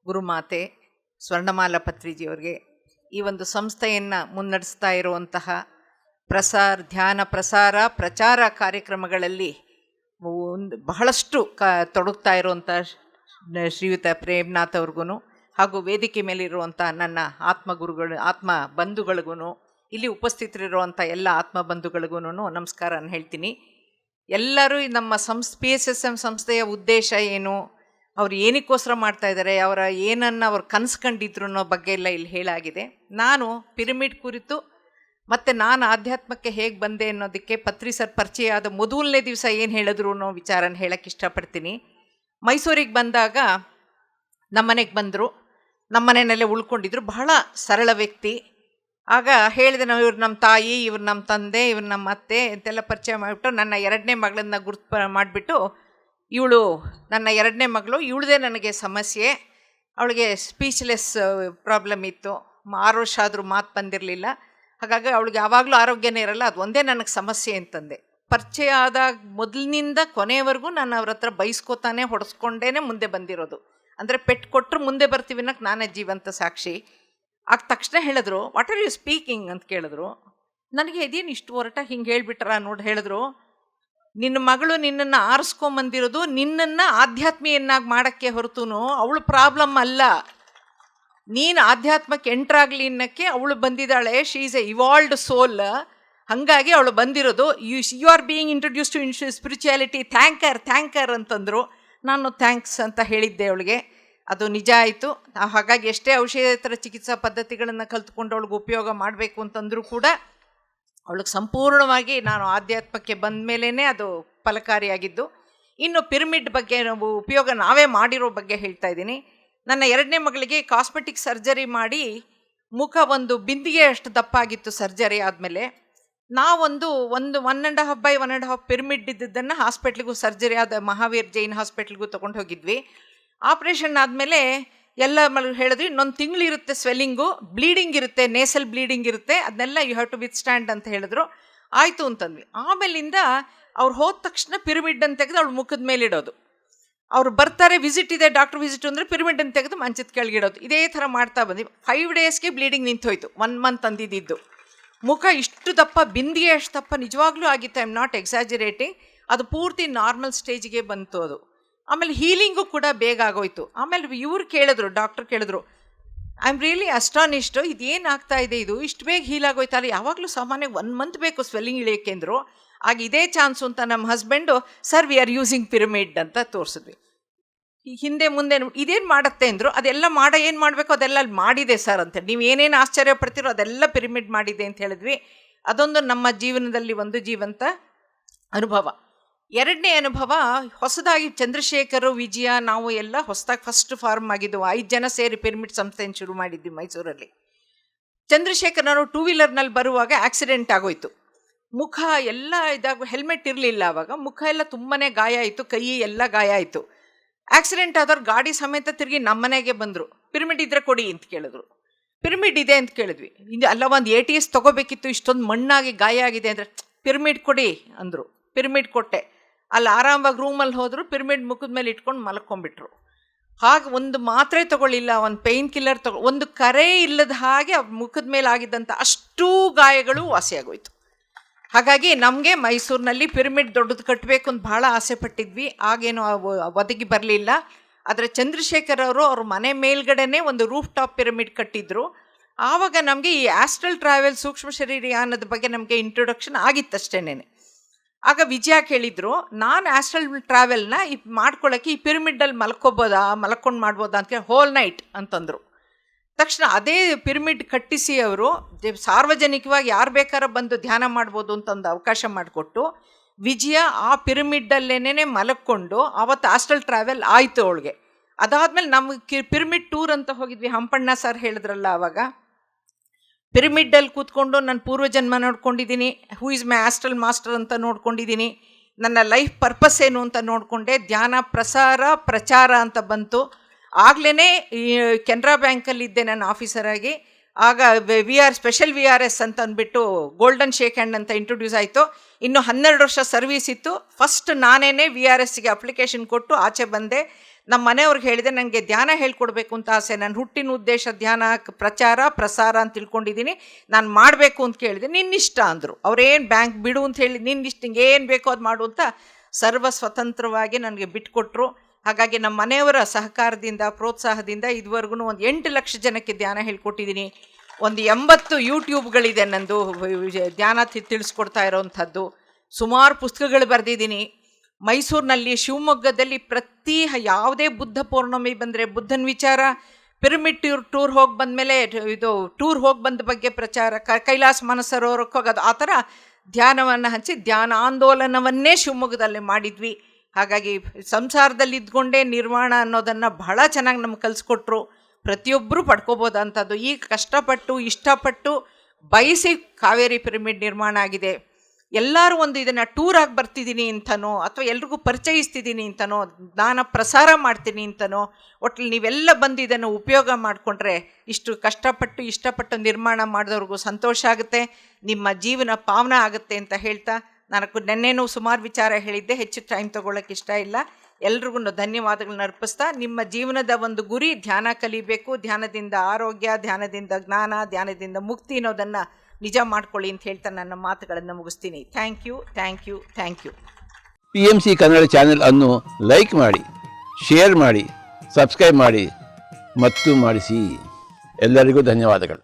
ಗುರುಮಾತೆ ಸ್ವರ್ಣಮಾಲಾ ಪತ್ರಿಜಿಯವರಿಗೆ, ಈ ಒಂದು ಸಂಸ್ಥೆಯನ್ನು ಮುನ್ನಡೆಸ್ತಾ ಇರುವಂತಹ ಧ್ಯಾನ ಪ್ರಚಾರ ಕಾರ್ಯಕ್ರಮಗಳಲ್ಲಿ ಬಹಳಷ್ಟು ತೊಡಗ್ತಾ ಇರುವಂಥ ಶ್ರೀಯುತ ಪ್ರೇಮ್ನಾಥ್ ಅವ್ರಿಗೂ, ಹಾಗೂ ವೇದಿಕೆ ಮೇಲಿರುವಂಥ ನನ್ನ ಆತ್ಮ ಬಂಧುಗಳಿಗೂ, ಇಲ್ಲಿ ಉಪಸ್ಥಿತರಿರುವಂಥ ಎಲ್ಲ ಆತ್ಮ ಬಂಧುಗಳಿಗೂ ನಮಸ್ಕಾರ ಹೇಳ್ತೀನಿ. ಎಲ್ಲರೂ ನಮ್ಮ PSSM ಸಂಸ್ಥೆಯ ಉದ್ದೇಶ ಏನು, ಅವ್ರು ಏನಕ್ಕೋಸ್ಕರ ಮಾಡ್ತಾ ಇದ್ದಾರೆ, ಏನನ್ನು ಅವ್ರು ಕನಸ್ಕೊಂಡಿದ್ರು ಅನ್ನೋ ಬಗ್ಗೆ ಎಲ್ಲ ಇಲ್ಲಿ ಹೇಳಾಗಿದೆ. ನಾನು ಪಿರಮಿಡ್ ಕುರಿತು ಮತ್ತು ನಾನು ಆಧ್ಯಾತ್ಮಕ್ಕೆ ಹೇಗೆ ಬಂದೆ ಅನ್ನೋದಕ್ಕೆ ಸರ್ ಪರಿಚಯ ಆದ ಮೊದಲನೇ ದಿವಸ ಏನು ಹೇಳಿದ್ರು ಅನ್ನೋ ವಿಚಾರನ ಹೇಳೋಕ್ಕೆ ಇಷ್ಟಪಡ್ತೀನಿ. ಮೈಸೂರಿಗೆ ಬಂದಾಗ ನಮ್ಮನೆಗೆ ಬಂದರು, ನಮ್ಮನೆಯಲ್ಲೇ ಉಳ್ಕೊಂಡಿದ್ರು. ಬಹಳ ಸರಳ ವ್ಯಕ್ತಿ. ಆಗ ಹೇಳಿದೆ, ನಾವು ಇವ್ರು ನಮ್ಮ ತಾಯಿ, ಇವ್ರು ನಮ್ಮ ತಂದೆ, ಇವ್ರು ನಮ್ಮ ಅತ್ತೆ ಅಂತೆಲ್ಲ ಪರಿಚಯ ಮಾಡಿಬಿಟ್ಟು ನನ್ನ 2ನೇ ಮಗಳನ್ನ ಗುರ್ತು ಮಾಡಿಬಿಟ್ಟು, ಇವಳು ನನ್ನ 2ನೇ ಮಗಳು, ಇವಳದೇ ನನಗೆ ಸಮಸ್ಯೆ, ಅವಳಿಗೆ ಸ್ಪೀಚ್ಲೆಸ್ ಪ್ರಾಬ್ಲಮ್ ಇತ್ತು, 6 ವರ್ಷ ಆದರೂ ಮಾತು ಬಂದಿರಲಿಲ್ಲ, ಹಾಗಾಗಿ ಅವಳಿಗೆ ಯಾವಾಗಲೂ ಆರೋಗ್ಯನೇ ಇರಲ್ಲ, ಅದು ಒಂದೇ ನನಗೆ ಸಮಸ್ಯೆ ಅಂತಂದೆ. ಪರಿಚಯ ಆದಾಗ ಮೊದಲಿನಿಂದ ಕೊನೆಯವರೆಗೂ ನಾನು ಅವ್ರ ಹತ್ರ ಬೈಸ್ಕೋತಾನೆ ಹೊಡೆಸ್ಕೊಂಡೇ ಮುಂದೆ ಬಂದಿರೋದು. ಅಂದರೆ ಪೆಟ್ಟು ಕೊಟ್ಟರು ಮುಂದೆ ಬರ್ತೀವಿ ಅನ್ನೋಕ್ಕೆ ನಾನೇ ಜೀವಂತ ಸಾಕ್ಷಿ. ಆಗ ತಕ್ಷಣ ಹೇಳಿದ್ರು, ವಾಟ್ ಆರ್ ಯು ಸ್ಪೀಕಿಂಗ್ ಅಂತ ಕೇಳಿದ್ರು. ನನಗೆ ಇದೇನು ಇಷ್ಟು ಹೊರಟಾಗಿ ಹಿಂಗೆ ಹೇಳಿಬಿಟ್ರ ನೋಡಿ. ಹೇಳಿದ್ರು, ನಿನ್ನ ಮಗಳು ನಿನ್ನನ್ನು ಆರಿಸ್ಕೊಂಬಂದಿರೋದು ನಿನ್ನನ್ನು ಆಧ್ಯಾತ್ಮಿಯನ್ನಾಗಿ ಮಾಡೋಕ್ಕೆ ಹೊರತು ಅವಳು ಪ್ರಾಬ್ಲಮ್ ಅಲ್ಲ. ನೀನು ಆಧ್ಯಾತ್ಮಕ್ಕೆ ಎಂಟ್ರಾಗಲಿ ಅನ್ನೋಕ್ಕೆ ಅವಳು ಬಂದಿದ್ದಾಳೆ. She is a evolved soul. ಹಾಗಾಗಿ ಅವಳು ಬಂದಿರೋದು. You are being introduce to spirituality, ಥ್ಯಾಂಕರ್ ಅಂತಂದರು. ನಾನು ಥ್ಯಾಂಕ್ಸ್ ಅಂತ ಹೇಳಿದ್ದೆ ಅವಳಿಗೆ. ಅದು ನಿಜ ಆಯಿತು. ಹಾಗಾಗಿ ಎಷ್ಟೇ ಔಷಧೇತರ ಚಿಕಿತ್ಸಾ ಪದ್ಧತಿಗಳನ್ನು ಕಲ್ತ್ಕೊಂಡು ಅವಳಿಗೆ ಉಪಯೋಗ ಮಾಡಬೇಕು ಅಂತಂದರೂ ಕೂಡ ಅವಳಿಗೆ ಸಂಪೂರ್ಣವಾಗಿ ನಾನು ಆಧ್ಯಾತ್ಮಕ್ಕೆ ಬಂದ ಮೇಲೇ ಅದು ಫಲಕಾರಿಯಾಗಿದ್ದು. ಇನ್ನು ಪಿರಮಿಡ್ ಬಗ್ಗೆ ನಾವು ಉಪಯೋಗ ನಾವೇ ಮಾಡಿರೋ ಬಗ್ಗೆ ಹೇಳ್ತಾ ಇದ್ದೀನಿ. ನನ್ನ 2ನೇ ಮಗಳಿಗೆ ಕಾಸ್ಮೆಟಿಕ್ ಸರ್ಜರಿ ಮಾಡಿ ಮುಖ ಒಂದು ಬಿಂದಿಗೆ ಅಷ್ಟು ದಪ್ಪ ಆಗಿತ್ತು ಸರ್ಜರಿ ಆದಮೇಲೆ. ನಾವೊಂದು 1.5 by 1.5 ಪಿರಮಿಡ್ ಇದ್ದದ್ದನ್ನು ಹಾಸ್ಪಿಟ್ಲಿಗೂ, ಸರ್ಜರಿ ಆದ ಮಹಾವೀರ್ ಜೈನ್ ಹಾಸ್ಪಿಟ್ಲಿಗೂ ತೊಗೊಂಡು ಹೋಗಿದ್ವಿ. ಆಪ್ರೇಷನ್ ಆದಮೇಲೆ ಎಲ್ಲ ಹೇಳಿದ್ವಿ, ಇನ್ನೊಂದು ತಿಂಗಳಿರುತ್ತೆ ಸ್ವೆಲ್ಲಿಂಗು, ಬ್ಲೀಡಿಂಗ್ ಇರುತ್ತೆ, ನೇಸಲ್ ಬ್ಲೀಡಿಂಗ್ ಇರುತ್ತೆ, ಅದನ್ನೆಲ್ಲ ಯು ಹ್ಯಾವ್ ಟು ವಿತ್ಸ್ಟ್ಯಾಂಡ್ ಅಂತ ಹೇಳಿದ್ರು. ಆಯಿತು ಅಂತಂದ್ವಿ. ಆಮೇಲಿಂದ ಅವ್ರು ಹೋದ ತಕ್ಷಣ ಪಿರಮಿಡ್ ಅಂತ ತೆಗೆದು ಅವಳು ಮುಖದ ಮೇಲೆ ಇಡೋದು. ಅವ್ರು ಬರ್ತಾರೆ, ವಿಸಿಟ್ ಇದೆ, ಡಾಕ್ಟರ್ ವಿಸಿಟ್ ಅಂದರೆ ಪಿರಮಿಡ್ ಅಂತ ತೆಗೆದು ಮಂಚದ ಕೆಳಗಿಡೋದು. ಇದೇ ಥರ ಮಾಡ್ತಾ ಬಂದ್ವಿ. 5 ಡೇಸ್ಗೆ ಬ್ಲೀಡಿಂಗ್ ನಿಂತೋಯ್ತು. 1 ಮಂತ್ ಅಂದಿದ್ದು. ಮುಖ ಇಷ್ಟು ದಪ್ಪ, ಬಿಂದಿಗೆ ಅಷ್ಟು ದಪ್ಪ ನಿಜವಾಗ್ಲೂ ಆಗಿತ್ತು. I am not exaggerating. ಅದು ಪೂರ್ತಿ ನಾರ್ಮಲ್ ಸ್ಟೇಜಿಗೆ ಬಂತು ಅದು. ಆಮೇಲೆ ಹೀಲಿಂಗು ಕೂಡ ಬೇಗ ಆಗೋಯ್ತು. ಆಮೇಲೆ ಇವ್ರು ಕೇಳಿದ್ರು, ಡಾಕ್ಟರ್ ಕೇಳಿದ್ರು, ಐ ಆಮ್ ರಿಯಲಿ ಅಸ್ಟಾನಿಶ್ಡ್, ಇದೇನು ಆಗ್ತಾ ಇದೆ, ಇದು ಇಷ್ಟು ಬೇಗ ಹೀಲ್ ಆಗೋಯ್ತಲ್ಲ, ಯಾವಾಗಲೂ ಸಾಮಾನ್ಯ 1 ಮಂತ್ ಬೇಕು ಸ್ವೆಲ್ಲಿಂಗ್ ಇಳಿಯೋಕ್ಕೆ ಅಂದರು. ಆಗ ಇದೇ ಚಾನ್ಸು ಅಂತ ನಮ್ಮ husband, sir we are using pyramid ಅಂತ ತೋರಿಸಿದ್ವಿ. ಹಿಂದೆ ಮುಂದೆ ಇದೇನು ಮಾಡುತ್ತೆ ಅಂದರು. ಅದೆಲ್ಲ ಏನು ಮಾಡಬೇಕು ಅದೆಲ್ಲ ಮಾಡಿದೆ ಸರ್ ಅಂತ. ನೀವು ಏನೇನು ಆಶ್ಚರ್ಯ ಪಡ್ತೀರೋ ಅದೆಲ್ಲ ಪಿರಮಿಡ್ ಮಾಡಿದೆ ಅಂತ ಹೇಳಿದ್ವಿ. ಅದೊಂದು ನಮ್ಮ ಜೀವನದಲ್ಲಿ ಒಂದು ಜೀವಂತ ಅನುಭವ. 2ನೇ ಅನುಭವ, ಹೊಸದಾಗಿ ಚಂದ್ರಶೇಖರ್, ವಿಜಯ, ನಾವು ಎಲ್ಲ ಹೊಸದಾಗಿ ಫಸ್ಟ್ ಫಾರ್ಮ್ ಆಗಿದ್ದವು. 5 ಜನ ಸೇರಿ ಪಿರಮಿಡ್ ಸಂಸ್ಥೆಯನ್ನು ಶುರು ಮಾಡಿದ್ವಿ ಮೈಸೂರಲ್ಲಿ. ಚಂದ್ರಶೇಖರ್ನವರು 2 ವೀಲರ್ನಲ್ಲಿ ಬರುವಾಗ ಆಕ್ಸಿಡೆಂಟ್ ಆಗೋಯ್ತು. ಮುಖ ಎಲ್ಲ ಹೆಲ್ಮೆಟ್ ಇರಲಿಲ್ಲ ಆವಾಗ. ಮುಖ ಎಲ್ಲ ತುಂಬಾ ಗಾಯ ಆಯಿತು, ಕೈ ಎಲ್ಲ ಗಾಯ ಆಯಿತು. ಆಕ್ಸಿಡೆಂಟ್ ಆದವ್ರು ಗಾಡಿ ಸಮೇತ ತಿರುಗಿ ನಮ್ಮನೆಗೆ ಬಂದರು. ಪಿರಮಿಡ್ ಇದ್ರೆ ಕೊಡಿ ಅಂತ ಕೇಳಿದ್ರು. ಪಿರಮಿಡ್ ಇದೆ ಅಂತ ಕೇಳಿದ್ವಿ. ಅಲ್ಲ, ಒಂದು ATS ತೊಗೋಬೇಕಿತ್ತು, ಇಷ್ಟೊಂದು ಮಣ್ಣಾಗಿ ಗಾಯ ಆಗಿದೆ ಅಂದರೆ ಪಿರಮಿಡ್ ಕೊಡಿ ಅಂದರು. ಪಿರಮಿಡ್ ಕೊಟ್ಟೆ. ಅಲ್ಲಿ ಆರಾಮಾಗಿ ರೂಮಲ್ಲಿ ಹೋದರು. ಪಿರಮಿಡ್ ಮುಖದ ಮೇಲೆ ಇಟ್ಕೊಂಡು ಮಲ್ಕೊಂಡ್ಬಿಟ್ರು. ಹಾಗೆ ಒಂದು ಮಾತ್ರೆ ತೊಗೊಳ್ಳಿಲ್ಲ, ಒಂದು ಪೇಯ್ನ್ ಕಿಲ್ಲರ್ ಒಂದು ಕರೆ ಇಲ್ಲದ ಹಾಗೆ ಮುಖದ ಮೇಲೆ ಆಗಿದ್ದಂಥ ಅಷ್ಟೂ ಗಾಯಗಳು ವಾಸಿಯಾಗೋಯ್ತು. ಹಾಗಾಗಿ ನಮಗೆ ಮೈಸೂರಿನಲ್ಲಿ ಪಿರಮಿಡ್ ದೊಡ್ಡದು ಕಟ್ಟಬೇಕು ಅಂತ ಭಾಳ ಆಸೆ ಪಟ್ಟಿದ್ವಿ. ಆಗೇನು ಒದಗಿ ಬರಲಿಲ್ಲ. ಆದರೆ ಚಂದ್ರಶೇಖರ್ ಅವರು ಅವ್ರ ಮನೆ ಮೇಲ್ಗಡೆನೇ ಒಂದು ರೂಫ್ ಟಾಪ್ ಪಿರಮಿಡ್ ಕಟ್ಟಿದ್ರು. ಆವಾಗ ನಮಗೆ ಈ ಆಸ್ಟ್ರಲ್ ಟ್ರಾವೆಲ್, ಸೂಕ್ಷ್ಮ ಶರೀರಯಾನದ ಬಗ್ಗೆ ನಮಗೆ ಇಂಟ್ರೊಡಕ್ಷನ್ ಆಗಿತ್ತಷ್ಟೇನೆ. ಆಗ ವಿಜಯ ಕೇಳಿದರು, ನಾನು ಆಸ್ಟ್ರಲ್ ಟ್ರಾವೆಲ್ನ ಮಾಡ್ಕೊಳ್ಳೋಕ್ಕೆ ಈ ಪಿರಮಿಡ್ಡಲ್ಲಿ ಮಲ್ಕೊಂಡು ಮಾಡ್ಬೋದಾ ಅಂತ ಕೇಳಿ, ಹೋಲ್ ನೈಟ್ ಅಂತಂದರು. ತಕ್ಷಣ ಅದೇ ಪಿರಮಿಡ್ ಕಟ್ಟಿಸಿ ಅವರು ಸಾರ್ವಜನಿಕವಾಗಿ ಯಾರು ಬೇಕಾದ್ರೂ ಬಂದು ಧ್ಯಾನ ಮಾಡ್ಬೋದು ಅಂತಂದು ಅವಕಾಶ ಮಾಡಿಕೊಟ್ಟು, ವಿಜಯ ಆ ಪಿರಮಿಡ್ಡಲ್ಲೇನೇ ಮಲಕ್ಕೊಂಡು ಅವತ್ತು ಆಸ್ಟ್ರಲ್ ಟ್ರಾವೆಲ್ ಆಯಿತು ಅವಳಿಗೆ. ಅದಾದಮೇಲೆ ನಮಗೆ ಪಿರಮಿಡ್ ಟೂರ್ ಅಂತ ಹೋಗಿದ್ವಿ. ಹಂಪಣ್ಣ ಸರ್ ಹೇಳಿದ್ರಲ್ಲ ಆವಾಗ, ಪಿರಮಿಡ್ಡಲ್ಲಿ ಕೂತ್ಕೊಂಡು ನನ್ನ ಪೂರ್ವಜನ್ಮ ನೋಡ್ಕೊಂಡಿದ್ದೀನಿ, who is my astral master ಅಂತ ನೋಡ್ಕೊಂಡಿದ್ದೀನಿ, ನನ್ನ ಲೈಫ್ ಪರ್ಪಸ್ ಏನು ಅಂತ ನೋಡಿಕೊಂಡೆ. ಧ್ಯಾನ ಪ್ರಸಾರ ಪ್ರಚಾರ ಅಂತ ಬಂತು. ಆಗಲೇ ಕೆನರಾ ಬ್ಯಾಂಕಲ್ಲಿದ್ದೆ ನಾನು ಆಫೀಸರಾಗಿ. ಆಗ ಸ್ಪೆಷಲ್ VRS ಅಂತ ಅಂದ್ಬಿಟ್ಟು ಗೋಲ್ಡನ್ ಶೇಕ್ ಹ್ಯಾಂಡ್ ಅಂತ ಇಂಟ್ರೊಡ್ಯೂಸ್ ಆಯಿತು. ಇನ್ನು 12 ವರ್ಷ ಸರ್ವೀಸ್ ಇತ್ತು. ಫಸ್ಟ್ ನಾನೇ VRSಗೆ ಅಪ್ಲಿಕೇಶನ್ ಕೊಟ್ಟು ಆಚೆ ಬಂದೆ. ನಮ್ಮ ಮನೆಯವ್ರಿಗೆ ಹೇಳಿದೆ, ನನಗೆ ಧ್ಯಾನ ಹೇಳ್ಕೊಡ್ಬೇಕು ಅಂತ ಆಸೆ, ನನ್ನ ಹುಟ್ಟಿನ ಉದ್ದೇಶ ಧ್ಯಾನ ಪ್ರಚಾರ ಪ್ರಸಾರ ಅಂತ ತಿಳ್ಕೊಂಡಿದ್ದೀನಿ, ನಾನು ಮಾಡಬೇಕು ಅಂತ ಕೇಳಿದೆ. ನಿನ್ನಿಷ್ಟ ಅಂದರು. ಅವ್ರೇನು ಬ್ಯಾಂಕ್ ಬಿಡು ಅಂತ ಹೇಳಿ, ನಿನ್ನಿಷ್ಟ ಹಿಂಗೆ ಏನು ಬೇಕೋ ಅದು ಮಾಡು ಅಂತ ಸರ್ವ ಸ್ವತಂತ್ರವಾಗಿ ನನಗೆ ಬಿಟ್ಕೊಟ್ರು. ಹಾಗಾಗಿ ನಮ್ಮ ಮನೆಯವರ ಸಹಕಾರದಿಂದ ಪ್ರೋತ್ಸಾಹದಿಂದ ಇದುವರೆಗೂ ಒಂದು 8 ಲಕ್ಷ ಜನಕ್ಕೆ ಧ್ಯಾನ ಹೇಳ್ಕೊಟ್ಟಿದ್ದೀನಿ. ಒಂದು 80 ಯೂಟ್ಯೂಬ್ಗಳಿದೆ ನಂದು ಧ್ಯಾನ ತಿಳಿಸ್ಕೊಡ್ತಾ ಇರೋವಂಥದ್ದು. ಸುಮಾರು ಪುಸ್ತಕಗಳು ಬರೆದಿದ್ದೀನಿ. ಮೈಸೂರಿನಲ್ಲಿ, ಶಿವಮೊಗ್ಗದಲ್ಲಿ ಪ್ರತಿ ಯಾವುದೇ ಬುದ್ಧ ಪೌರ್ಣಮಿ ಬಂದರೆ ಬುದ್ಧನ ವಿಚಾರ, ಪಿರಮಿಡ್ ಟೂರ್ ಹೋಗಿ ಬಂದಮೇಲೆ ಇದು ಟೂರ್ ಹೋಗಿ ಬಂದ ಬಗ್ಗೆ ಪ್ರಚಾರ, ಕೈಲಾಸ ಮಾನಸರೋವರಕ್ಕೆ ಹೋಗೋದು, ಆ ಥರ ಧ್ಯಾನವನ್ನು ಹಂಚಿ ಧ್ಯಾನ ಆಂದೋಲನವನ್ನೇ ಶಿವಮೊಗ್ಗದಲ್ಲಿ ಮಾಡಿದ್ವಿ. ಹಾಗಾಗಿ ಸಂಸಾರದಲ್ಲಿ ಇದ್ಕೊಂಡೇ ನಿರ್ವಾಣ ಅನ್ನೋದನ್ನು ಬಹಳ ಚೆನ್ನಾಗಿ ನಮ್ಗೆ ಕಲಿಸ್ಕೊಟ್ರು. ಪ್ರತಿಯೊಬ್ಬರೂ ಪಡ್ಕೋಬೋದಂಥದ್ದು. ಈಗ ಕಷ್ಟಪಟ್ಟು ಇಷ್ಟಪಟ್ಟು ಬಯಸಿ ಕಾವೇರಿ ಪಿರಮಿಡ್ ನಿರ್ಮಾಣ ಆಗಿದೆ. ಎಲ್ಲರೂ ಒಂದು ಇದನ್ನು ಟೂರಾಗಿ ಬರ್ತಿದ್ದೀನಿ ಅಂತನೋ ಅಥವಾ ಎಲ್ರಿಗೂ ಪರಿಚಯಿಸ್ತಿದ್ದೀನಿ ಅಂತನೋ ಜ್ಞಾನ ಪ್ರಸಾರ ಮಾಡ್ತೀನಿ ಅಂತನೋ, ಒಟ್ಟಲ್ಲಿ ನೀವೆಲ್ಲ ಬಂದು ಇದನ್ನು ಉಪಯೋಗ ಮಾಡಿಕೊಂಡ್ರೆ ಇಷ್ಟು ಕಷ್ಟಪಟ್ಟು ಇಷ್ಟಪಟ್ಟು ನಿರ್ಮಾಣ ಮಾಡಿದವ್ರಿಗೂ ಸಂತೋಷ ಆಗುತ್ತೆ, ನಿಮ್ಮ ಜೀವನ ಪಾವನ ಆಗುತ್ತೆ ಅಂತ ಹೇಳ್ತಾ, ನನಗೂ ನೆನ್ನೆನೂ ಸುಮಾರು ವಿಚಾರ ಹೇಳಿದ್ದೆ, ಹೆಚ್ಚು ಟೈಮ್ ತೊಗೊಳ್ಳೋಕೆ ಇಷ್ಟ ಇಲ್ಲ. ಎಲ್ರಿಗೂ ಧನ್ಯವಾದಗಳನ್ನ ಅರ್ಪಿಸ್ತಾ, ನಿಮ್ಮ ಜೀವನದ ಒಂದು ಗುರಿ ಧ್ಯಾನ ಕಲಿಬೇಕು, ಧ್ಯಾನದಿಂದ ಆರೋಗ್ಯ, ಧ್ಯಾನದಿಂದ ಜ್ಞಾನ, ಧ್ಯಾನದಿಂದ ಮುಕ್ತಿ ಅನ್ನೋದನ್ನು ನಿಜ ಮಾಡ್ಕೊಳ್ಳಿ ಅಂತ ಹೇಳ್ತಾ ನನ್ನ ಮಾತುಗಳನ್ನು ಮುಗಿಸ್ತೀನಿ. Thank you, thank you, thank you. PMC Kannada channel ಅನ್ನು ಲೈಕ್ ಮಾಡಿ, ಶೇರ್ ಮಾಡಿ, ಸಬ್ಸ್ಕ್ರೈಬ್ ಮಾಡಿ ಮತ್ತು ಮಾಡಿಸಿ. ಎಲ್ಲರಿಗೂ ಧನ್ಯವಾದಗಳು.